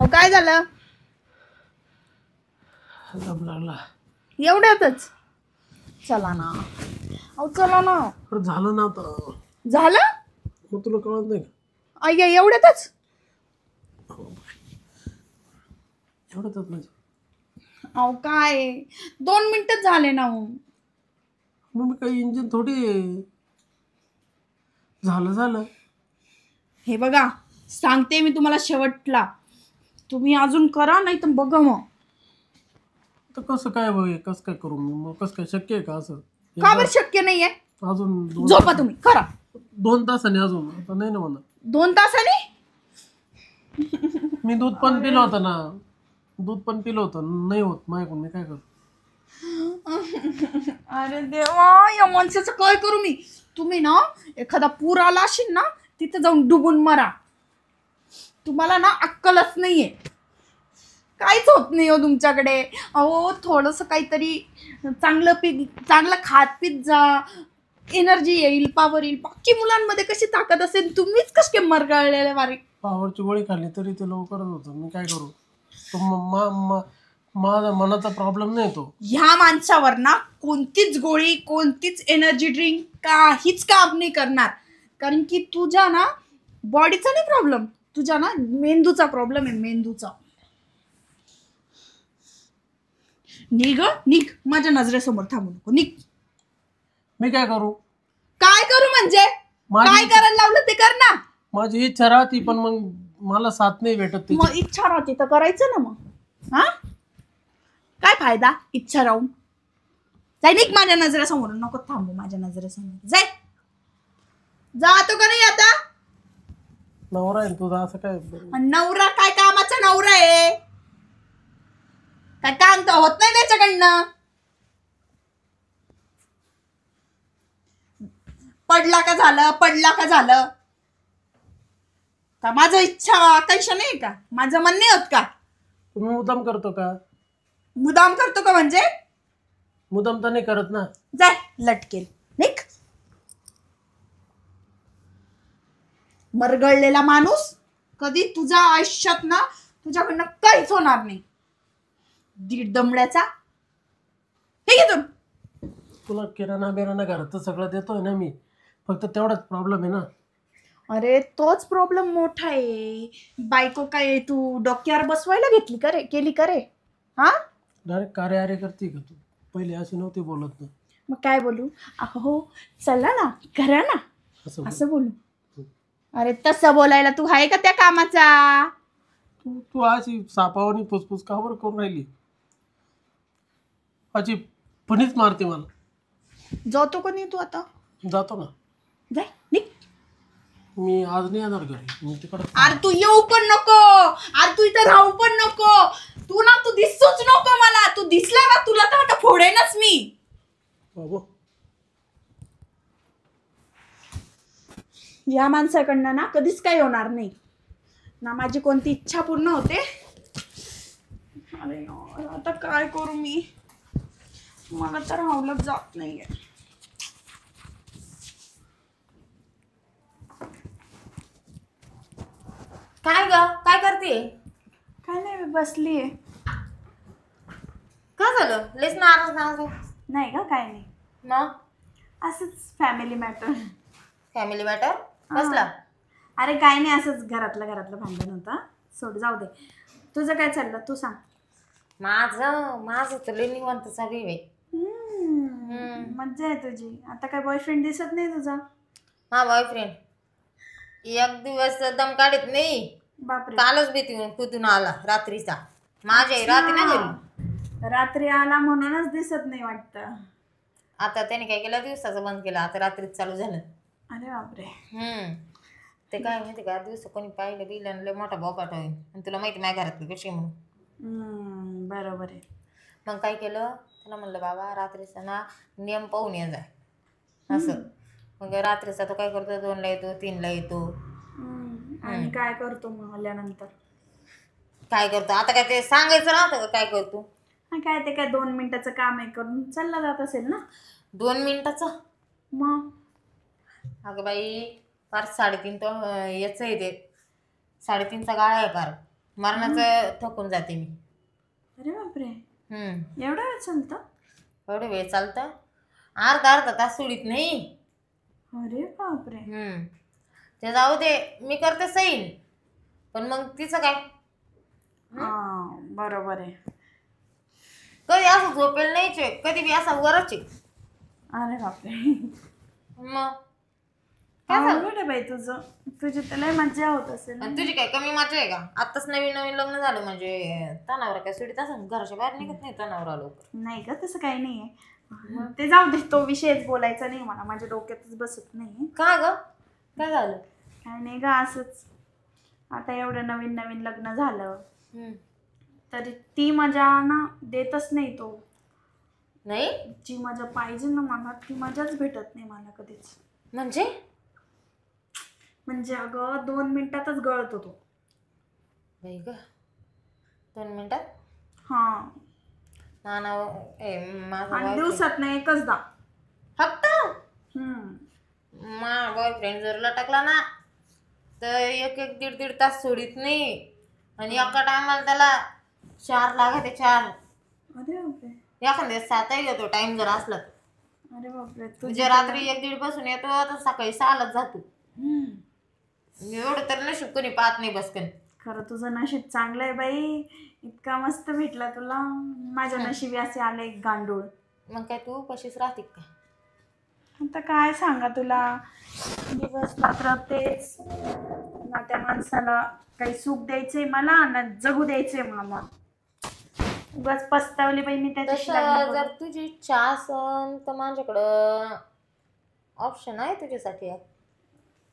अहो काय झालं? दम लागला. एवढ्यातच? चला ना. अहो चला ना. झालं नव्हतं. झालं? मग तुला कळत नाही का? अय्या एवढ्यातच? एवढंच म्हणजे अहो काय 2 मिनिटच झाले ना. मग मी काही इंजिन थोडी झालं. हे बघा सांगते मी तुम्हाला शेवटला, तुम्ही अजून करा नाही तर बघा मग. तर कसं काय बघ, कसं काय करू मी? मग कसं काय शक्य आहे का असं? का बरं शक्य नाहीये? अजून झोपा तुम्ही, करा. 2 तासाने अजून आता नाही ना म्हणा. 2 तासाने? मी दूध पण पिलं होतं नाही होत माझ्याकडून. मी काय करू? अरे देवा, या माणसाचं काय करू मी? तुम्ही ना एखादा पूर आला असेल ना तिथे जाऊन डुबून मरा. तुम्हाला ना अक्कलच नाहीये, काहीच होत नाही हो तुमच्याकडे. अहो थोडंसं काहीतरी चांगलं खात पीत जा, एनर्जी येईल, पॉवर येईल. बाकी मुलांमध्ये कशी ताकद असेल, तुम्हीच कसे मरगळलेले बारीक. पावरची गोळी खाल्ली तरी ते लवकरच होतं. मी काय करू? तो माझा मनाचा प्रॉब्लेम नाही तो. ह्या माणसावर ना कोणतीच गोळी, कोणतीच एनर्जी ड्रिंक काहीच काम नाही करणार. कारण की तुझ्या ना बॉडीचा नाही प्रॉब्लेम, तुझ्या ना मेंदूचा प्रॉब्लेम आहे, मेंदूचा. निघ माझ्या नजरेसमोर थांबू नको, निघ. मी काय करू? काय करू म्हणजे? काय करायला लावलं ते कर ना. माझी इच्छा राहती पण मग मला साथ नाही भेटत. मग इच्छा राहते तर करायचं ना. मग हा काय फायदा इच्छा राहून? जाय निघ माझ्या नजरेसमोर, नको थांबू माझ्या नजरेसमोर. जाय, जातो का नाही आता? नवरा आहे तुझा असं काय? नवरा काय कामाचा नवरा आहे? काय काम तर होत नाही त्याच्याकडनं. पडला का झालं का? माझं इच्छा आकांक्षा नाही का? माझं मन नाही होत का? तुम्ही मुद्दाम करतो का? मुदाम करतो का म्हणजे? मुद्दाम तर नाही करत ना. जाय लटकेल, निघ. मरगळलेला माणूस, कधी तुझ्या आयुष्यात ना तुझ्याकडनं काहीच होणार नाही. दीड दमड्याचा. हे घे तुला किराणा घरात सगळं देतोय ना मी, फक्त तेवढाच प्रॉब्लेम आहे ना. अरे तोच प्रॉब्लेम मोठा आहे. बायको काय तू डोक्यावर बसवायला केली का रे? हा डायरेक्ट कार्य करते का तू? पहिले अशी नव्हती बोलत ना. मग काय बोलू? अहो चला ना, करा ना, असं बोलू. अरे तसं बोलायला तू आहे का त्या कामाचा? तू अशी सापावानी फुसफुस का बरं करून राहिली? अशी फणीच मारते मला. जातो का नाही तू आता? जातो ना. जाय निघ. मी आज नाही येणार घरी, मी तिकडे. अरे तू येऊ पण नको, अरे तू इथं राहू पण नको. तू दिसूच नको मला. तू दिसला ना तुला तर आता फोडेनच मी. बाबू या माणसाकडनं ना कधीच काही होणार नाही ना. माझी कोणती इच्छा पूर्ण होते. अरे यार, आता काय करू मी? मला तर राहूलच जात नाहीये. काय ग, काय करते? काय नाही, मी बसलीये. काय झालं? लयच नाराज. नाही का, काय नाही. मग असंच फॅमिली मॅटर. फॅमिली मॅटर कसला? अरे काय नाही, असंच घरातलं भांडण होता. सोड, जाऊ दे. तुझं काय चाललं तू सांग. माझं तर लय निवांत चालू आहे. मज्जा आहे तुझी. आता काय बॉयफ्रेंड दिसत नाही तुझा? हा बॉयफ्रेंड एक दिवस दम काढत नाही. बापरे. कालच भीती कुठून आला रात्रीचा. माझ्या रात्री ना घरी रात्री आला म्हणूनच दिसत नाही वाटतं. आता त्याने काय केलं, दिवसाचं बंद केलं, आता रात्रीच चालू झालं. अरे बापरे. ते काय माहिती का, दिवस कोणी पाहिलं बिलं लय मोठा बोकाट होईल. आणि तुला माहिती माझ्या घरातली कशी म्हणून. बरोबर आहे. मग काय केलं, त्याला म्हणलं बाबा रात्रीचा ना नियम पाहून ये जाय असं. मग रात्रीचा तो काय करतो, 2ला येतो, 3ला येतो. आणि काय करतो मग आल्यानंतर? काय करतो आता? काय ते सांगायचं राहतं का काय करतो? काय ते काय 2 मिनिटाचं काम आहे, करून चालला जात असेल ना. 2 मिनिटाचं? मग अगं बाई, फार 3.5 तो याचं आहे ते. 3.5चा गाळा आहे फार. मरणाचं थकून जाते मी. अरे बापरे, हम्म. एवढा वेळ चालतं? एवढे वेळ चालतं, अर्धा तास सोडित नाही. अरे बापरे. ते जाऊ दे, मी करते सैन, पण मग तिचं काय, हा बरोबर आहे. कधी असं झोपेल नाहीच आहे, कधी बी असा वरच आहे. अरे बापरे, मग काय झालं? अवघड आहे बाई तुझं. तुझी तर लय मज्जा होत असेल. आणि तुझी काय कमी मजा आहे का? आताच नवीन नवीन लग्न झालं म्हणजे तणावर काय सुडीत असं घराच्या बाहेर निघत नाही तणावर आलो. नाही का, तसं काही नाहीये. ते जाऊ दे, तो विषयच बोलायचा नाही मला, माझ्या डोक्यातच बसत नाही. का ग, काय झालं? काय नाही ग, असंच. आता एवढं नवीन नवीन लग्न झालं तरी ती मजा ना देतच नाही तो. नाही जी मजा पाहिजे ना मला, ती मजाच भेटत नाही मला कधीच. म्हणजे अगं 2 मिनिटातच गळतो तो. बाई ग, 2 मिनिटात? हा, माझा आणि दिवसात नाही एकचदा फक्त. हम्म. मा बॉयफ्रेंड जर लटकला ना तर एक एक दीड तास सोडित नाही. आणि एका टायमाला त्याला 4 लागते, 4. अरे बापरे. एखाद्या 7ही येतो टाइम जर असला तर. अरे बापरे, म्हणजे रात्री 1-1:30 पासून येतो तर सकाळी 6लाच जातो. एवढं तर नशीब कोणी पाहत नाही बसकन. खरं तुझं नशीब चांगलं आहे बाई, इतका मस्त भेटला तुला. माझ्या नशिबी असे आले एक गांडूळ. मग काय तू कशीच राहते का? आता काय सांगा तुला, दिवस रात्र तेच ना. त्या माणसाला काही सुख द्यायचंय मला ना जगू द्यायचंय मला. उगाच पस्तावली बाई मी त्याच्याशी लग्न तसं करून. जर तुझी इच्छा असन तर माझ्याकडं ऑप्शन आहे तुझ्यासाठी.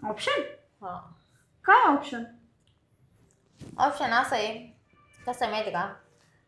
ऑप्शन? हा, काय ऑप्शन? ऑप्शन असं आहे, कसं आहे माहिती का,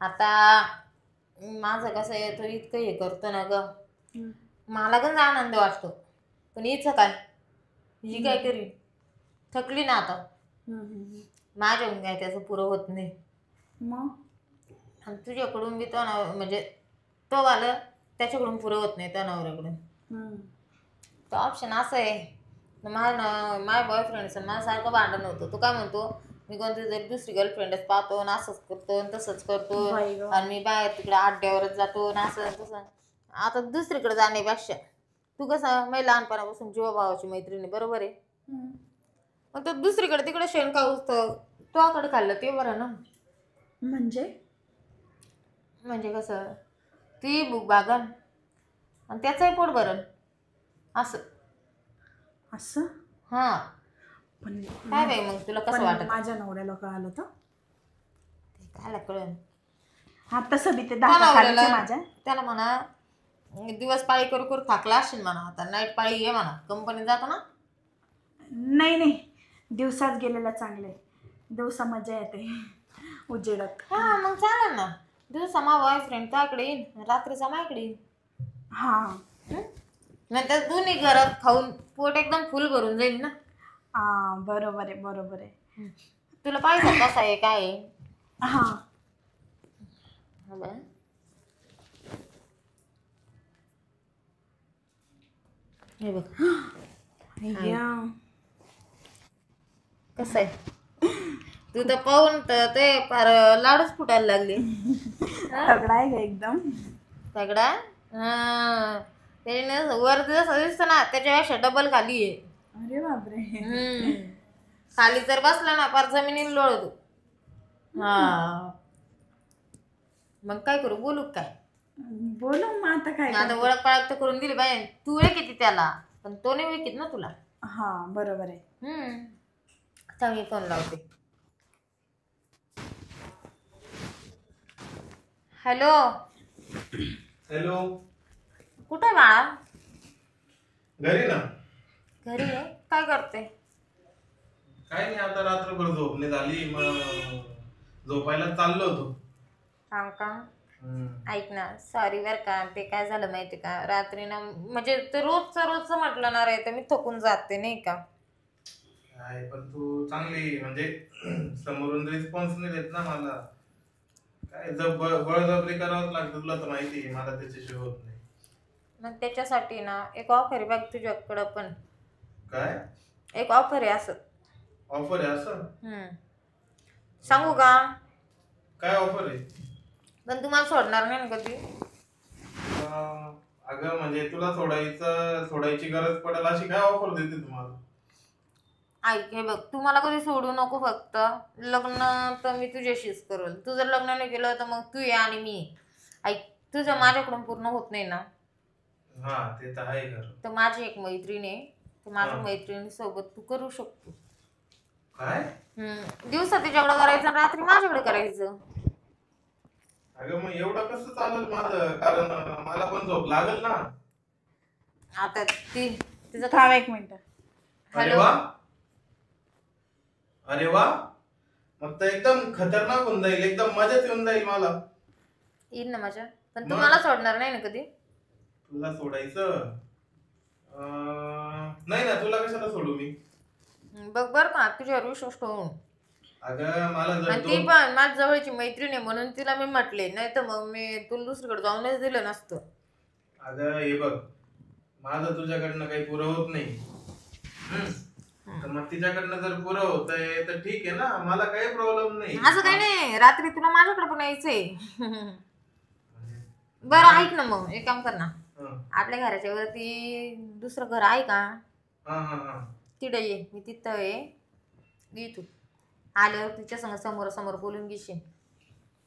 आता माझं कसं आहे, तो इतकं हे करतो ना ग, मला गंज आनंद वाटतो. पण हिचं काय, ही काय करी, थकली ना आता. माझ्याकडून काय त्याचं पुरं होत नाही. मग आणि तुझ्याकडून बी तो म्हणजे तो आलं त्याच्याकडून पुरं होत नाही त्या नवऱ्याकडून. तर ऑप्शन असं आहे, माझ्या बॉयफ्रेंडचं माझ्यासारखं भांडण होतं. तो काय म्हणतो, मी कोणती तरी दुसरी गर्लफ्रेंडच पाहतो आणि असंच करतो आणि तसंच करतो आणि मी बाहेर तिकडे अड्ड्यावरच जातो आणि असं तसं. आता दुसरीकडे जाण्यापेक्षा तू कसं मी लहानपणापासून जीवाभावाची मैत्रिणी, बरोबर आहे, मग तो दुसरीकडे तिकडे शेणका उचतं तोकडे खाल्लं ते बरं ना. म्हणजे कसं, ती भूक भागन आणि त्याचंही पोट भरण असं. असं? हां, पण काय बाई मग तुला कसं वाटत? माझ्या नवऱ्याला कळालं तर ते कायला कळन. हा, तसं बी ते दाखवा खायचं माझ्या. त्याला म्हणा दिवस पाळी करू करू थाकला असेल म्हणा, आता नाईट पाळी ये म्हणा, कंपनीत जातो ना. नाही नाही, दिवसात गेलेला चांगले, दिवसा मजा येते उजेडत. हा मग चालेल ना, दिवसा मा बॉयफ्रेंड त्याकडे येईन, रात्रीचा माझ्याकडे येईन. हा, नंतर दोन्ही घरात खाऊन पोट एकदम फुल भरून जाईल ना. हा बरोबर आहे, बरोबर आहे. तुला पाहिजे कसा आहे काय आहे? हा, हे बघ कसं आहे. तू तर पाहून तर ते फार लाडूच फुटायला लागले. तगडा आहे का एकदम? सगळा त्याने वर जसं दिसतं ना त्याच्यापेक्षा डबल खाली आहे. अरे बापरे. खाली जर बसला ना फार जमिनीला लोळतो. हा, मग काय करू, बोलू काय? बोलू मग आता काय. आता ओळख पाळख तर करून दिली बाई, तू ओळखीती त्याला पण तो नाही ओळखीत ना तुला. हा बरोबर आहे. चांगली फोन लावते. हॅलो. हॅलो, कुठे आहे बाळा? घरी ना. घरी आहे. काय करते? काय नाही, आता रात्रभर झोपणे झाली, मग झोपायला चाललो होतो. सांग का? ऐक ना, सॉरी बर का, ते काय झालं माहिती का, रात्री ना म्हणजे ते रोजचं म्हटलं ना रे, तर मी थकून जाते नाही का. काय पण तू चांगली म्हणजे समोरून रिस्पॉन्स नाही देत ना मला. काय बळजबरी करावंच लागतं, तुला तर माहिती आहे मला त्याच्याशिवाय होत नाही. मग त्याच्यासाठी ना एक ऑफर आहे बघ तुझ्याकडं पण. काय एक ऑफर आहे असं. ऑफर आहे असं? सांगू का? काय ऑफर आहे? पण तुम्हाला सोडणार नाही ना कधी. अगं म्हणजे तुला सोडायची गरज पडेल अशी काय ऑफर देते तुम्हाला? ऐक हे बघ, तू मला कधी सोडू नको. फक्त लग्न तर मी तुझ्याशीच करेल. तू जर लग्न नाही केलं तर मग तू ये आणि मी ये. ऐक, तुझं माझ्याकडून पूर्ण होत नाही ना, हा ते तर आहे खरं. तर माझी एक मैत्रीण आहे, तर माझ्या हा. मैत्रिणीसोबत तू करू शकतो. काय? दिवसा तिच्याकडे करायचं आणि रात्री माझ्याकडे करायचं. अगं मग एवढं कसं चालेल माझं? कारण मला पण झोप लागेल ना. आता तिचं थांब एक मिनिट. अरे हॅलो. वा, अरे वा, मग तर एकदम खतरनाक होऊन जाईल, एकदम मजाच येऊन जाईल मला. येईल ना माझ्या, पण मग? तू मला सोडणार नाही ना कधी. तुला सोडायचं नाही ना, तुला कशाला सोडू मी? बघ बर का, तुझ्यावर विश्वास ठेवून. अगं मला जर आणि ती पण माझ्या जवळची मैत्रीण आहे म्हणून तिला मी म्हटले, नाही तर मग मी तुला दुसरीकडे जाऊनच दिलं नसतं. अगं हे बघ, माझं तुझ्याकडनं काही पुरं होत नाही. तर मग तिच्याकडनं जर पुरं होतंय तर ठीक आहे ना, मला काही प्रॉब्लेम नाही. असं काही नाही, रात्री तुला माझ्याकडे पण यायचंय. बरं ऐक ना, मग एक काम कर ना, हं. आपल्या घराच्या वरती दुसरं घर आहे का? हा हा हा. तिथं ये, मी तिथं आहे. ये तू आल्यावर तिच्या संग समोर समोर बोलून घेशील.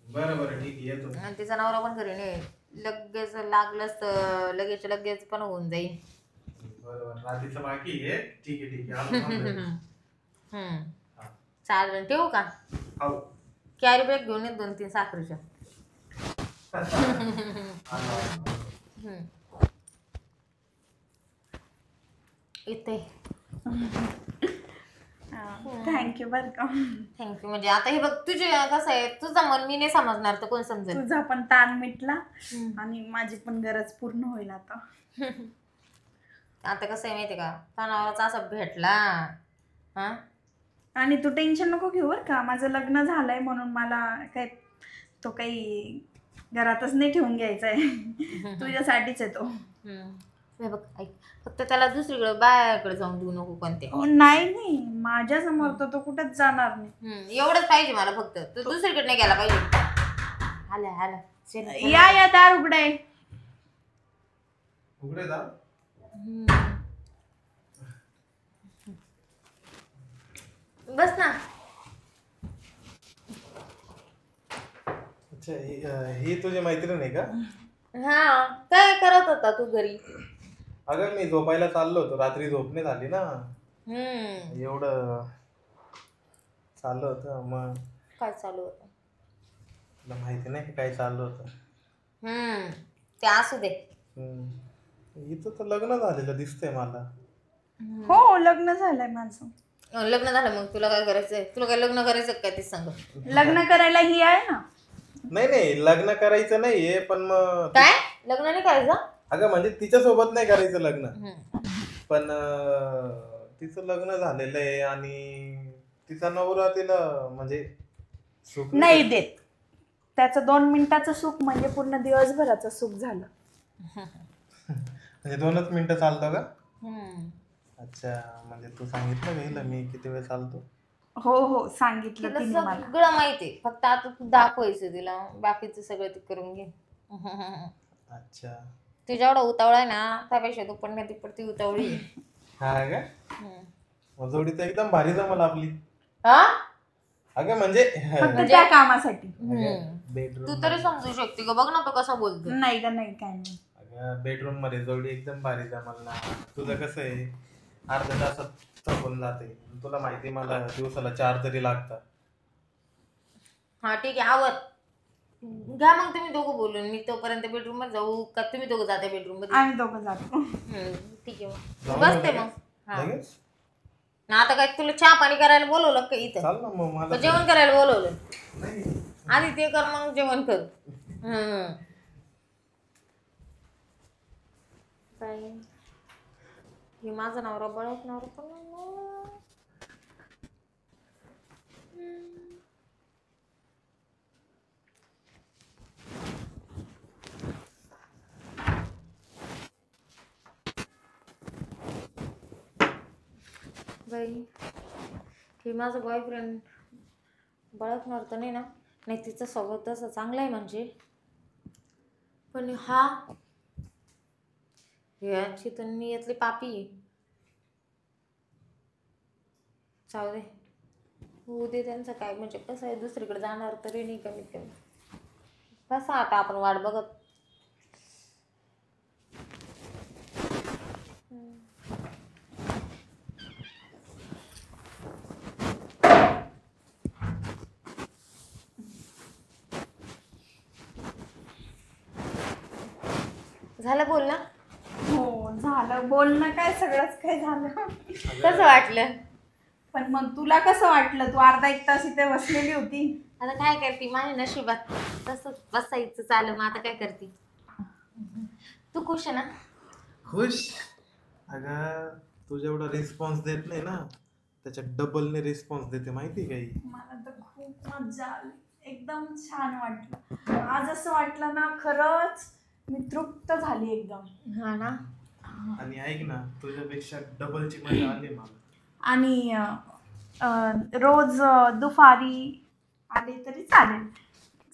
बरं बरं ठीक आहे, येतो. आणि तिचा नवरा पण घरी नाही. लगेच लागलंच तर लगेच पण होऊन जाईल. बरं बरं, रात्रीचं बाकी आहे. ठीक आहे ठीक आहे, आलो थांब. हा. चालेल, ठेवू का? आहो. कॅरी बॅग घेऊन येत 2-3 साखरेच्या. इथे थँक्यू बर का. थँक्यू. म्हणजे आता हे बघ, तुझे कसं आहे, तुझं मन मी नाही समजणार तर कोण समजेल. तुझा पण ताण मिटला आणि माझी पण गरज पूर्ण होईल आता. आता कसं आहे माहितीये का, तणावाचा असा भेटला. हा, आणि तू टेन्शन नको घेऊ बर का. माझं लग्न झालंय म्हणून मला काय तो काही घरातच नाही ठेवून घ्यायचा आहे. तुझ्यासाठीच आहे तो. हे बघ ऐक, फक्त त्याला दुसरीकडे बायाकडे जाऊन देऊ नको कोणते. नाही नाही, माझ्या समोर तर तो कुठेच जाणार नाही. एवढंच पाहिजे मला फक्त, तू दुसरीकडे नाही गेला पाहिजे. आला चल, चल. या दार उघडे. उघडे जा. बस ना. अच्छा, ही तुझी मैत्रीण आहे का? हा, काय करत होता तू घरी? अगं मी झोपायला चाललो होतो, रात्री झोप नाही झाली ना, एवढं चाललं होतं. मग काय चालू होतं? तुला माहिती नाही का काय चाललं होतं? ते असू दे. इथं तर लग्न झालेलं दिसतंय मला. हो, लग्न झालंय माझं. लग्न झालं, मग तुला काय करायचंय? तुला काय लग्न करायचं काय ते सांग. लग्न करायला ही आहे ना. नाही लग्न करायचं नाहीये, पण मग काय लग्न नाही करायचं? अगं म्हणजे तिच्या सोबत नाही करायचं लग्न, पण तिचं लग्न झालेलं आहे आणि तिचा नवरा तिला म्हणजे सुख नाही देत. त्याचं 2 मिनिटाचं सुख म्हणजे पूर्ण दिवसभराचं सुख झालं. म्हणजे 2च मिनिटं चालतं का? अच्छा, म्हणजे तू सांगितलं गेलं मी किती वेळ चालतो? हो सांगितलं तिला तिने मला. सगळं माहितीये, फक्त आता तू दाखवायचं तिला. बाकीचं सगळं ती करून घे. अच्छा, तुझ्या एवढा उतावळा आहे ना, त्यापेक्षा तू पण ती पडती उतावळी आहे. हा का? मग जोडी तर एकदम भारी जमल आपली. हा, अगं म्हणजे फक्त त्या कामासाठी. बेडरूम तू तरी समजू शकते का? बघ ना तो कसा बोलतो. नाही का, नाही काय नाही. अगं बेडरूम मध्ये जोडी एकदम भारी जमल ना. तुझं कसं आहे, अर्ध्या तासात संपून जाते. तुला माहिती मला दिवसाला 4 तरी लागतात. हा ठीक आहे, आवर घ्या मग तुम्ही दोघं बोलून. मी तोपर्यंत बेडरूम मध्ये जाऊ का? तुम्ही दोघं जाते बेडरूम मध्ये? आम्ही दोघं जातो. ठीक आहे, मग जाऊ बसते ना मग. हा, लगेच? आता काय तुला चहा पाणी करायला बोलवलं का इथं? चाल ना मग का मला. जेवण करायला बोलवलं? नाही आधी ते कर, मग जेवण कर. काय हे माझा नवरा बळत नवरा पण नाही. बाई हे माझा बॉयफ्रेंड बळकणार तर नाही ना? नाही, तिचा स्वभाव तसा चांगला आहे म्हणजे, पण हा याची तर नियतली पापी आहे. जाऊ दे, होऊ दे त्यांचं काय, म्हणजे कसं आहे, दुसरीकडे जाणार तरी नाही कमीत कमी. कसं आता आपण वाट बघत. झालं बोल ना. हो झालं बोलणं, काय सगळंच काय झालं. कसं वाटलं? पण मग तुला कसं वाटलं? तू अर्धा एक तास इथे बसलेली होती. आता काय करते, माझ्या नशिबात तसंच बसायचं चालू. मग आता काय करते? तू खुश आहे ना? खुश? अगं तू जेवढा रिस्पॉन्स देत नाही ना, त्याच्या डबलने रिस्पॉन्स देते, माहिती काही. मला तर खूप मजा आली, एकदम छान वाटलं. आज असं वाटलं ना, खरंच मी तृप्त झाली एकदम. हा ना. आणि ऐक ना, तुझ्यापेक्षा डबलची मजा आली मला. आणि रोज दुपारी आले तरी चालेल.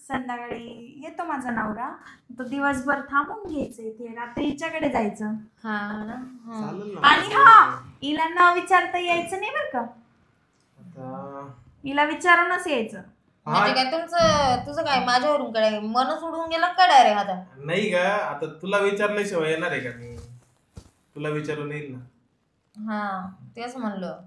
संध्याकाळी येतो माझा नवरा, तो दिवसभर थांबून घ्यायचं इथे, रात्री हिच्याकडे जायचं. हा ना. चालेल ना. आणि हा, हिला न विचारता यायचं नाही बरं का. आता हिला विचारूनच यायचं. म्हणजे काय तुझं काय माझ्यावरून काय मन सोडून गेलं का डायरेक्ट आता? नाही ग, आता तुला विचारल्याशिवाय येणार आहे का मी? तुला विचारून येईल ना. हा तेच म्हणलं,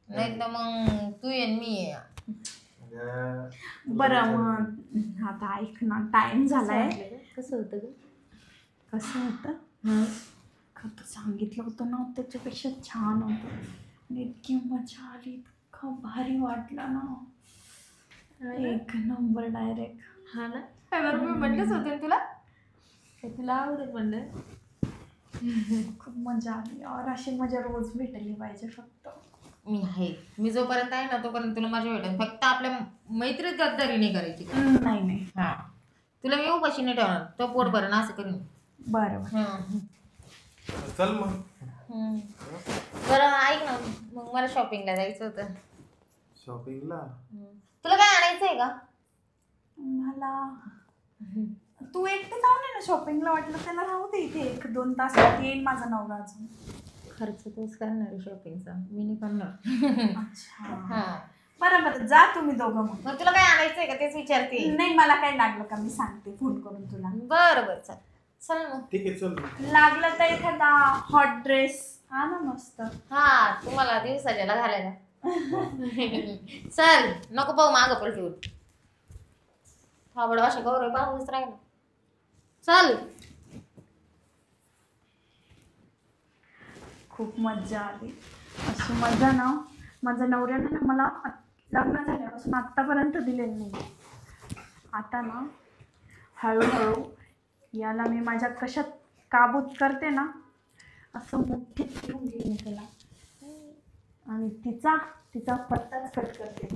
नाही तर मग तू ये मी ये. अगं, बरं मग आता ऐक ना, टाइम झालाय. कसं होतं ग? कसं होतं? तू सांगितलं होतं ना, त्याच्यापेक्षा छान होतं. आणि इतकी मजा आली, इतकं भारी वाटलं ना, एक नंबर डायरेक्ट. हा ना. काय बरं, मी म्हणलंच होते तुला, तुला आवडेल म्हणलं. खूप मजा आली. और अशी मजा रोज भेटली पाहिजे फक्त. मी आहे, मी जोपर्यंत आहे ना तोपर्यंत तुला माझ्या भेटेल. फक्त आपल्या मैत्रीत गद्दारी नाही करायची. नाही नाही. हा, तुला मी उपाशी नाही ठेवणार, तो पोट भरण असं करीन. बरं चल मग. बरं ऐक ना, मग मला शॉपिंगला जायचं होतं. शॉपिंगला? तुला काय आणायचं आहे का? मला तू एकटे जाऊन ये ना शॉपिंगला. वाटलं त्याला राहू दे इथे, 1-2 तासात येईल माझा नवरा अजून. खर्च तोच करणार आहे शॉपिंगचा, मी नाही करणार. अच्छा, हा, बरं बरं, जा तुम्ही दोघं मग. मग तुला काय आणायचंय का तेच विचारते. नाही, मला काय लागलं का मी सांगते फोन करून तुला. बरं बरं, चल चल मग. ठीक आहे, चल. लागलं तर एखादा हॉट ड्रेस हा ना मस्त. हा, तुम्हाला दिवसाच्याला घालायला. चल, नको पाहू मागं पलटून. थांबड अशा गौरव पाहूनच राहिला. चल. खूप मजा आली. अशी मजा ना माझ्या नवऱ्यानं ना मला लग्न झाल्यापासून आत्तापर्यंत दिलेली नाही. आता ना हळूहळू याला मी माझ्या कशात काबूत करते ना, असं मुठीत घेऊन घेईन त्याला, आणि तिचा पत्ताच कट करते.